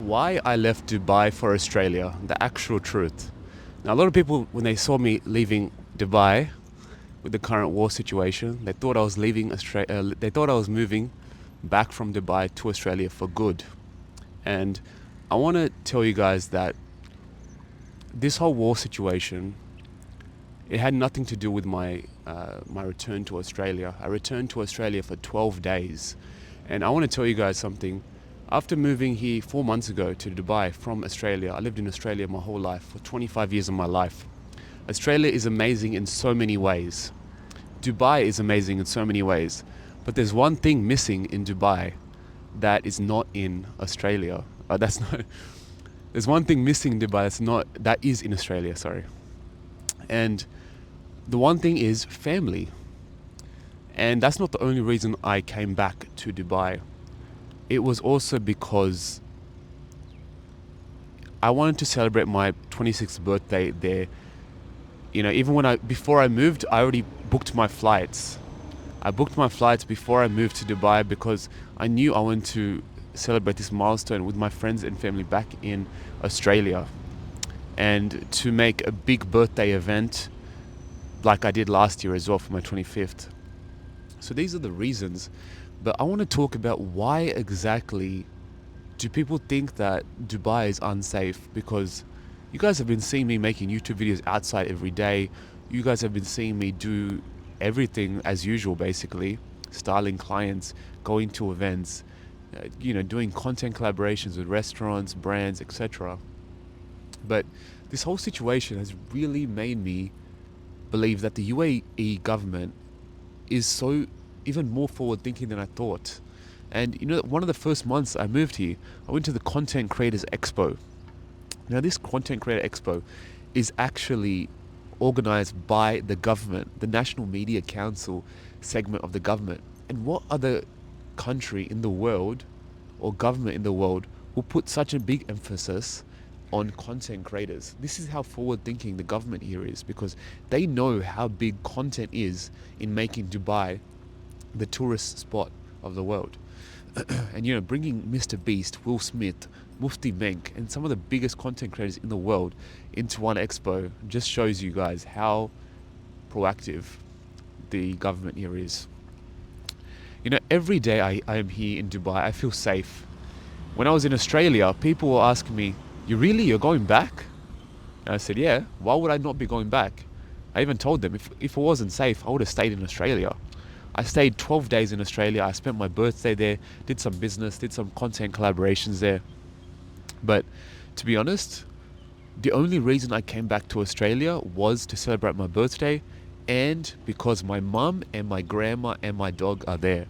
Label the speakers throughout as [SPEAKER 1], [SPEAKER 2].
[SPEAKER 1] Why I left Dubai for Australia, the actual truth. Now, a lot of people, when they saw me leaving Dubai with the current war situation, they thought I was leaving Australia. They thought I was moving back from Dubai to Australia for good. And I want to tell you guys that this whole war situation, it had nothing to do with my return to Australia. I returned to Australia for 12 days, and I want to tell you guys something. After moving here 4 months ago to Dubai from Australia, I lived in Australia my whole life, for 25 years of my life. Australia is amazing in so many ways. Dubai is amazing in so many ways. But there's one thing missing in Dubai that is not in Australia. That's not. There's one thing missing in Dubai that is in Australia. Sorry. And the one thing is family. And that's not the only reason I came back to Dubai. It was also because I wanted to celebrate my 26th birthday there. You know, even before I moved, I already booked my flights. I booked my flights before I moved to Dubai because I knew I wanted to celebrate this milestone with my friends and family back in Australia, and to make a big birthday event like I did last year as well for my 25th. So these are the reasons, but I want to talk about why exactly do people think that Dubai is unsafe? Because you guys have been seeing me making YouTube videos outside every day. You guys have been seeing me do everything as usual, basically, styling clients, going to events, doing content collaborations with restaurants, brands, etc. But this whole situation has really made me believe that the UAE government is so even more forward thinking than I thought. And one of the first months I moved here, I went to the Content Creators Expo. Now, this Content Creator Expo is actually organized by the government, the National Media Council segment of the government. And what other country in the world or government in the world will put such a big emphasis on content creators? This is how forward thinking the government here is, because they know how big content is in making Dubai the tourist spot of the world. And bringing Mr. Beast, Will Smith, Mufti Menk, and some of the biggest content creators in the world into one expo just shows you guys how proactive the government here is. Every day I am here in Dubai, I feel safe. When I was in Australia, people were asking me, you're going back? And I said, yeah, why would I not be going back? I even told them, if it wasn't safe, I would have stayed in Australia. I stayed 12 days in Australia. I spent my birthday there, did some business, did some content collaborations there. But to be honest, the only reason I came back to Australia was to celebrate my birthday, and because my mum and my grandma and my dog are there.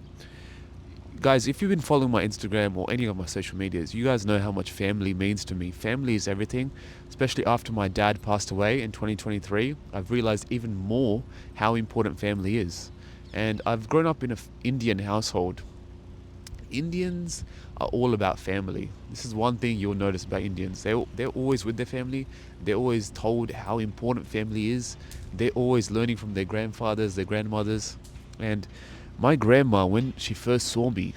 [SPEAKER 1] Guys, if you've been following my Instagram or any of my social medias, you guys know how much family means to me. Family is everything, especially after my dad passed away in 2023. I've realized even more how important family is. And I've grown up in an Indian household. Indians are all about family. This is one thing you'll notice about Indians. They're always with their family. They're always told how important family is. They're always learning from their grandfathers, their grandmothers. And my grandma, when she first saw me,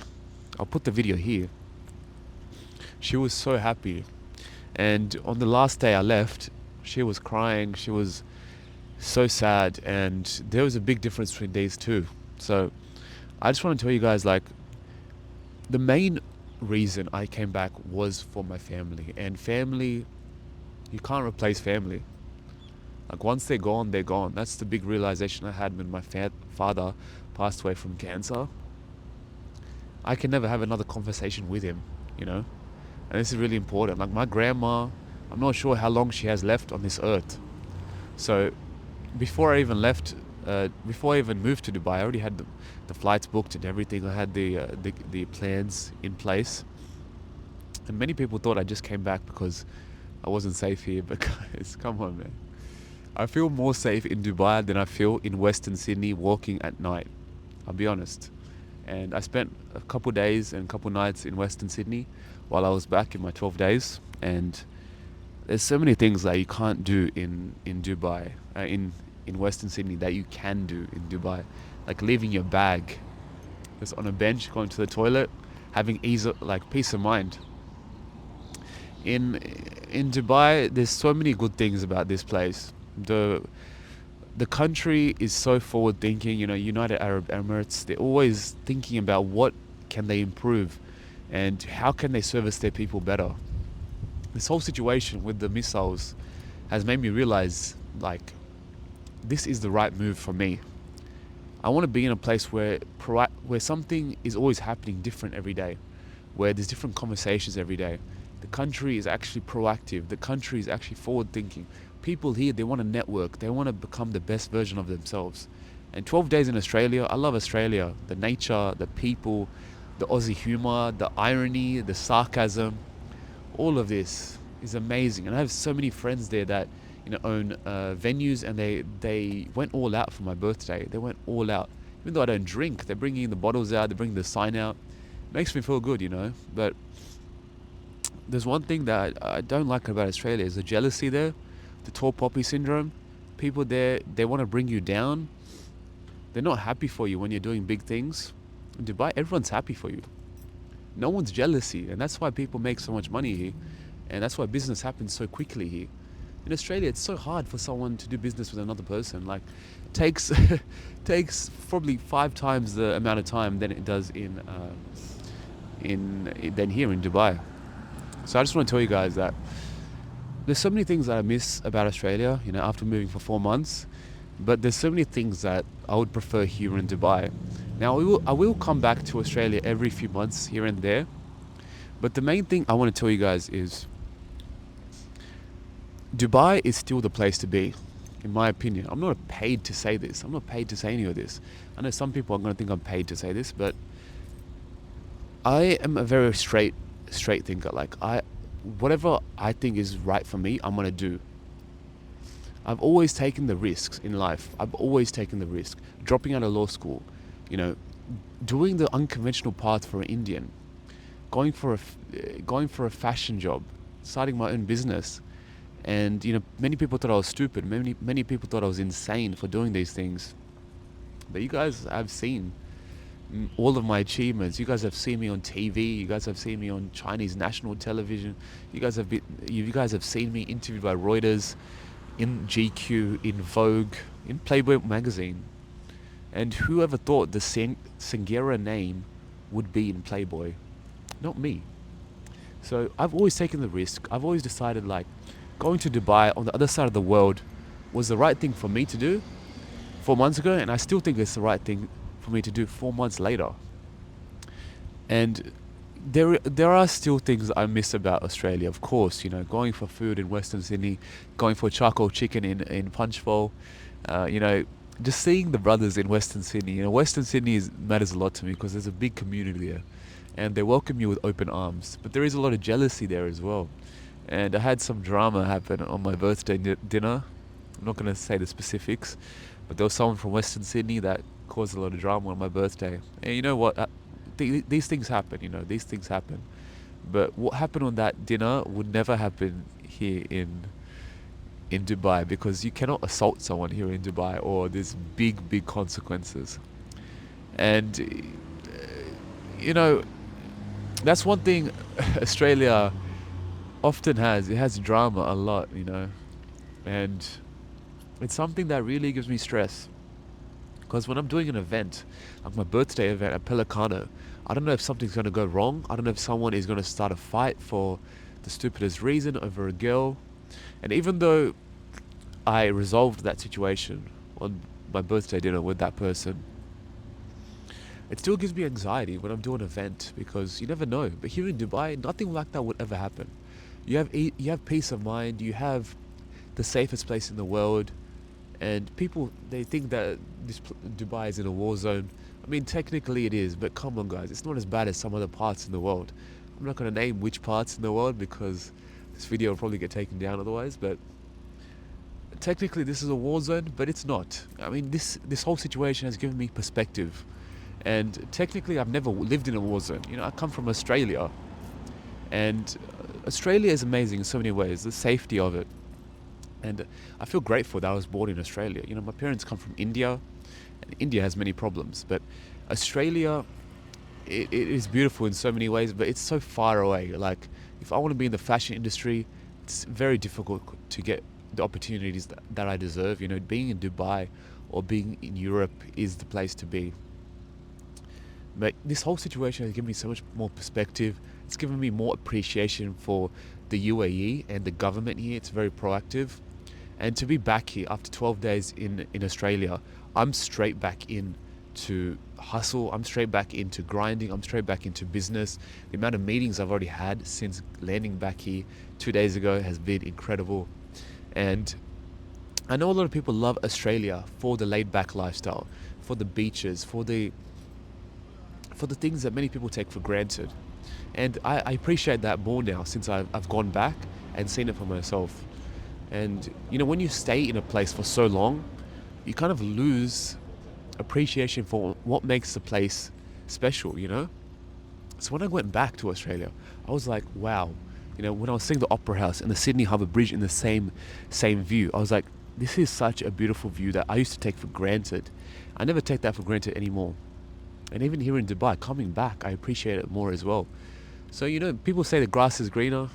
[SPEAKER 1] I'll put the video here, she was so happy. And on the last day I left, she was crying. She was so sad. And there was a big difference between these two. So I just want to tell you guys, the main reason I came back was for my family. And family, you can't replace family. Once they're gone, they're gone. That's the big realization I had when my father passed away from cancer. I can never have another conversation with him, And this is really important. My grandma, I'm not sure how long she has left on this earth. So before I even moved to Dubai, I already had the flights booked and everything. I had the plans in place. And many people thought I just came back because I wasn't safe here. But guys, come on, man. I feel more safe in Dubai than I feel in Western Sydney walking at night. I'll be honest. And I spent a couple days and a couple nights in Western Sydney while I was back in my 12 days. And there's so many things that you can't do in Dubai, in Western Sydney, that you can do in Dubai. Like leaving your bag just on a bench, going to the toilet, having peace of mind. In in Dubai, there's so many good things about this place. The country is so forward thinking. You know, United Arab Emirates, they're always thinking about what can they improve and how can they service their people better. This whole situation with the missiles has made me realize, like, this is the right move for me. I want to be in a place where something is always happening different every day, where there's different conversations every day. The country is actually proactive. The country is actually forward thinking. People here, they want to network. They want to become the best version of themselves. And 12 days in Australia, I love Australia. The nature, the people, the Aussie humor, the irony, the sarcasm, all of this is amazing. And I have so many friends there that own venues, and they went all out for my birthday. They went all out. Even though I don't drink, they're bringing the bottles out, they're bringing the sign out. It makes me feel good. But there's one thing that I don't like about Australia is the jealousy there, the tall poppy syndrome. People there, they want to bring you down. They're not happy for you when you're doing big things. In Dubai, everyone's happy for you. No one's jealousy, and that's why people make so much money here, and that's why business happens so quickly here. In Australia, it's so hard for someone to do business with another person. Like, it takes takes probably 5 times the amount of time than it does than here in Dubai. So I just want to tell you guys that there's so many things that I miss about Australia, after moving for 4 months, but there's so many things that I would prefer here in Dubai. Now, I will come back to Australia every few months here and there, but the main thing I want to tell you guys is Dubai is still the place to be, in my opinion. I'm not paid to say this. I'm not paid to say any of this. I know some people are going to think I'm paid to say this, but I am a very straight thinker. Like, whatever I think is right for me, I'm going to do. I've always taken the risks in life. I've always taken the risk. Dropping out of law school, doing the unconventional path for an Indian, going for a fashion job, starting my own business. And many people thought I was stupid. Many people thought I was insane for doing these things. But you guys have seen all of my achievements. You guys have seen me on TV. You guys have seen me on Chinese national television. You guys have seen me interviewed by Reuters, in GQ, in Vogue, in Playboy magazine. And whoever thought the Sanghera name would be in Playboy? Not me. So I've always taken the risk. I've always decided, like, going to Dubai on the other side of the world was the right thing for me to do 4 months ago, and I still think it's the right thing for me to do 4 months later. And there are still things I miss about Australia, of course. Going for food in Western Sydney, going for charcoal chicken in Punchbowl, just seeing the brothers in Western Sydney. Western Sydney matters a lot to me because there's a big community there, and they welcome you with open arms. But there is a lot of jealousy there as well. And I had some drama happen on my birthday dinner. I'm not going to say the specifics, but there was someone from Western Sydney that caused a lot of drama on my birthday. And you know what? These things happen, these things happen. But what happened on that dinner would never happen here in Dubai, because you cannot assault someone here in Dubai, or there's big consequences. And, that's one thing Australia often has. It has drama a lot, and it's something that really gives me stress. Because when I'm doing an event, like my birthday event at Pelicano, I don't know if something's going to go wrong. I don't know if someone is going to start a fight for the stupidest reason over a girl. And even though I resolved that situation on my birthday dinner with that person, it still gives me anxiety when I'm doing an event, because you never know. But here in Dubai, nothing like that would ever happen. You have peace of mind. You have the safest place in the world, and people, they think that Dubai is in a war zone. I mean, technically it is, but come on, guys, it's not as bad as some other parts in the world. I'm not going to name which parts in the world, because this video will probably get taken down otherwise. But technically, this is a war zone, but it's not. I mean, this whole situation has given me perspective, and technically, I've never lived in a war zone. I come from Australia, and Australia is amazing in so many ways. The safety of it. And I feel grateful that I was born in Australia. My parents come from India, and India has many problems. But Australia, it is beautiful in so many ways, but it's so far away. Like, If I want to be in the fashion industry, it's very difficult to get the opportunities that I deserve. You know, being in Dubai or being in Europe is the place to be. But this whole situation has given me so much more perspective. It's given me more appreciation for the UAE and the government here. It's very proactive. And to be back here after 12 days in Australia, I'm straight back in to hustle. I'm straight back into grinding. I'm straight back into business. The amount of meetings I've already had since landing back here 2 days ago has been incredible. And I know a lot of people love Australia for the laid back lifestyle, for the beaches, for the things that many people take for granted. And I appreciate that more now since I've gone back and seen it for myself. And you know, when you stay in a place for so long, you kind of lose appreciation for what makes the place special, you know? So when I went back to Australia, I was like, wow. You know, when I was seeing the Opera House and the Sydney Harbour Bridge in the same view, I was like, this is such a beautiful view that I used to take for granted. I never take that for granted anymore. And even here in Dubai, coming back, I appreciate it more as well. So, you know, people say the grass is greener.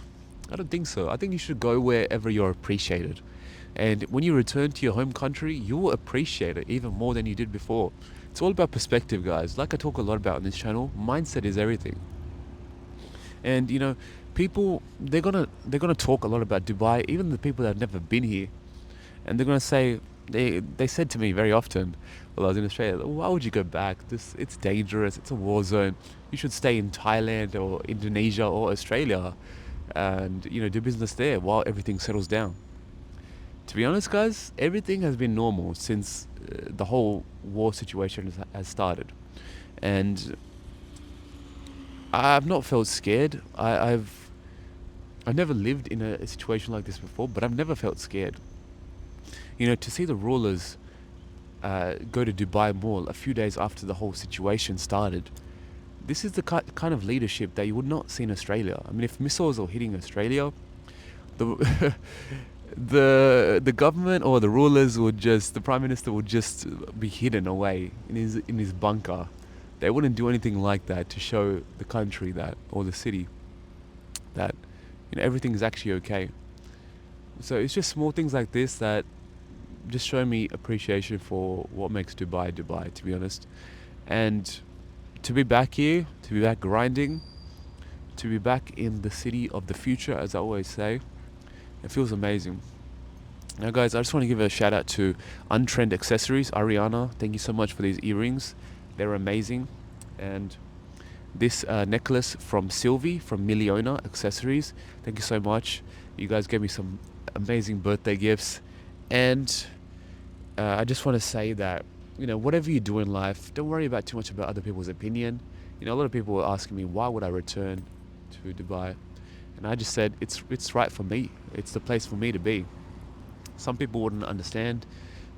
[SPEAKER 1] I don't think so. I think you should go wherever you're appreciated. And when you return to your home country, you will appreciate it even more than you did before. It's all about perspective, guys. Like I talk a lot about on this channel, mindset is everything. And you know, people they're gonna talk a lot about Dubai, even the people that have never been here, and they're gonna say they said to me very often while I was in Australia, why would you go back? It's dangerous. It's a war zone. You should stay in Thailand or Indonesia or Australia, and you know, do business there while everything settles down. To be honest, guys, everything has been normal since the whole war situation has started, and I've not felt scared. I've never lived in a situation like this before, but I've never felt scared. You know, to see the rulers go to Dubai Mall a few days after the whole situation started, this is the kind of leadership that you would not see in Australia. I mean, if missiles are hitting Australia, the the government or the rulers would just, the prime minister would just be hidden away in his bunker. They wouldn't do anything like that to show the country that, or the city, that you know, everything is actually okay. So it's just small things like this that just show me appreciation for what makes Dubai Dubai, to be honest. And to be back here, to be back grinding, to be back in the city of the future, as I always say, it feels amazing. Now guys, I just want to give a shout out to Untrend Accessories. Ariana, thank you so much for these earrings. They're amazing. And this necklace from Sylvie from Miliona Accessories. Thank you so much. You guys gave me some amazing birthday gifts. And I just want to say that, you know, whatever you do in life, don't worry about too much about other people's opinion. You know, a lot of people were asking me, why would I return to Dubai? And I just said, it's right for me. It's the place for me to be. Some people wouldn't understand.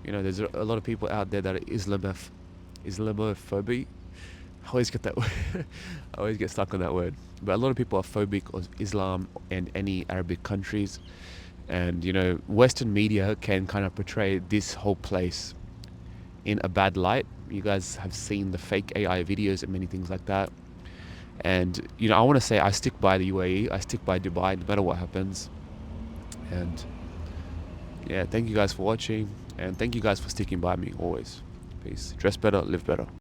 [SPEAKER 1] You know, there's a lot of people out there that are Islamophobic. I always get that I always get stuck on that word. But a lot of people are phobic of Islam and any Arabic countries. And, you know, Western media can kind of portray this whole place in a bad light. You guys have seen the fake AI videos and many things like that. And, you know, I want to say I stick by the UAE. I stick by Dubai no matter what happens. And, yeah, thank you guys for watching. And thank you guys for sticking by me always. Peace. Dress better, live better.